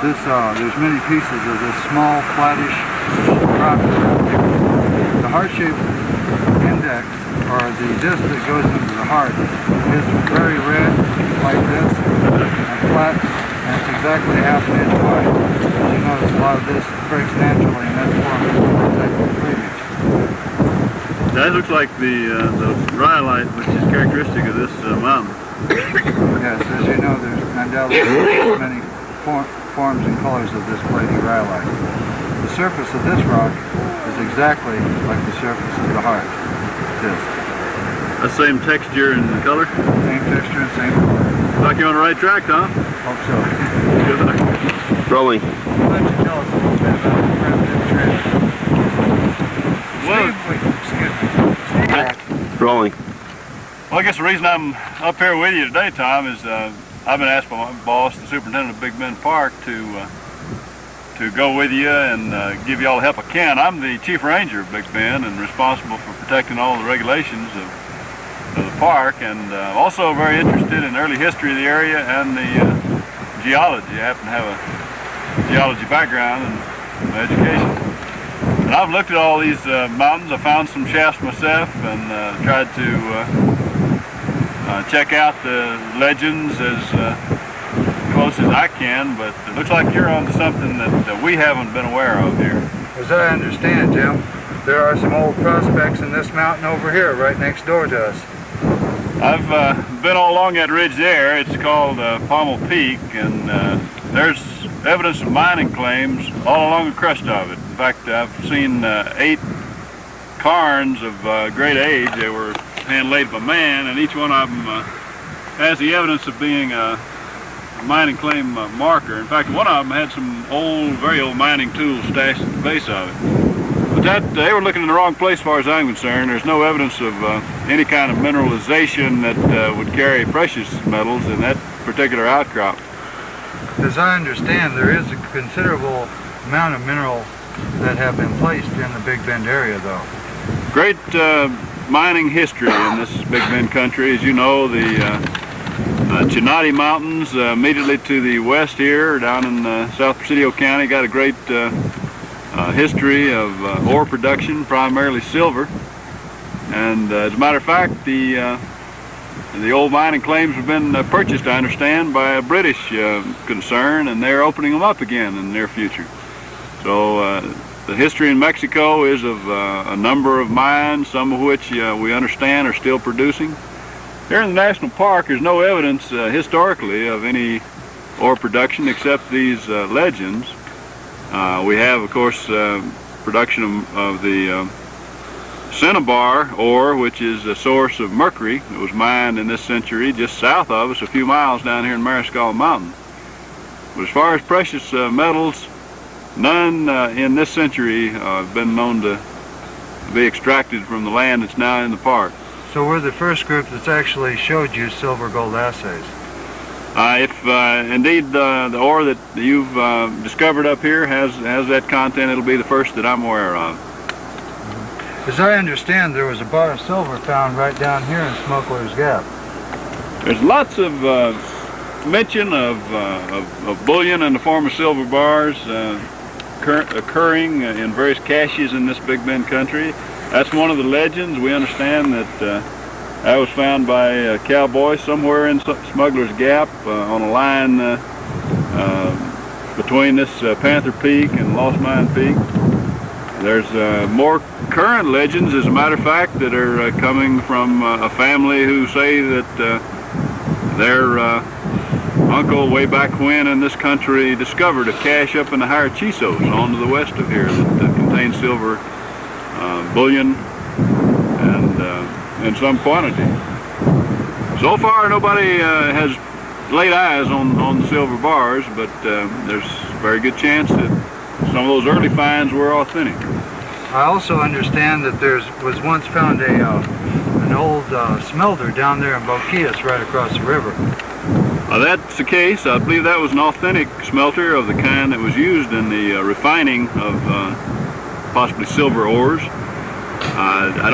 there's many pieces of this small, flattish rock around here. The heart-shaped index, or the disc that goes into the heart, is very red, like this, and flat, and it's exactly ½ inch wide. As you notice, a lot of this breaks naturally, and that's formed protective cleavage. That looks like the rhyolite, which is characteristic of this mountain. Yes, as you know, there's undoubtedly many forms and colors of this bladey rhyolite. The surface of this rock is exactly like the surface of the heart disc. The same texture and color? Same texture and same color. Looks like you're on the right track, Tom. Hope so. Good luck. Rolling. Why don't you tell us a little bit about the primitive trend? Rolling. Well, I guess the reason I'm up here with you today, Tom, is I've been asked by my boss, the superintendent of Big Bend Park, to go with you and give you all the help I can. I'm the chief ranger of Big Bend and responsible for protecting all the regulations of the park, and also very interested in the early history of the area and the geology. I happen to have a geology background and education. And I've looked at all these mountains. I found some shafts myself and tried to check out the legends as close as I can, but it looks like you're onto something that we haven't been aware of here. As I understand, Jim, there are some old prospects in this mountain over here, right next door to us. I've been all along that ridge there. It's called Pommel Peak, and there's evidence of mining claims all along the crest of it. In fact, I've seen 8 cairns of great age. They were hand-laid by man, and each one of them has the evidence of being a mining claim marker. In fact, one of them had some old, very old mining tools stashed at the base of it. But they were looking in the wrong place as far as I'm concerned. There's no evidence of any kind of mineralization that would carry precious metals in that particular outcrop. As I understand, there is a considerable amount of mineral that have been placed in the Big Bend area, though. Great mining history in this Big Bend country. As you know, the Chinati Mountains immediately to the west here, down in South Presidio County, got a great history of ore production, primarily silver. And as a matter of fact, the old mining claims have been purchased, I understand, by a British concern, and they're opening them up again in the near future. So the history in Mexico is of a number of mines, some of which we understand are still producing. Here in the National Park, there's no evidence historically of any ore production except these legends. We have, of course, production of the cinnabar ore, which is a source of mercury that was mined in this century just south of us, a few miles down here in Mariscal Mountain. But as far as precious metals, none in this century have been known to be extracted from the land that's now in the park. So we're the first group that's actually showed you silver-gold assays. If indeed the ore that you've discovered up here has that content, it'll be the first that I'm aware of. As I understand, there was a bar of silver found right down here in Smuggler's Gap. There's lots of mention of bullion in the form of silver bars occurring in various caches in this Big Bend country. That's one of the legends. We understand that that was found by a cowboy somewhere in Smuggler's Gap on a line between this Panther Peak and Lost Mine Peak. There's more current legends, as a matter of fact, that are coming from a family who say that their uncle way back when in this country discovered a cache up in the higher Chisos on to the west of here that contained silver bullion and in some quantity. So far nobody has laid eyes on the silver bars, but there's a very good chance that some of those early finds were authentic. I also understand that there was once found an old smelter down there in Boquillas right across the river. That's the case. I believe that was an authentic smelter of the kind that was used in the refining of possibly silver ores. I don't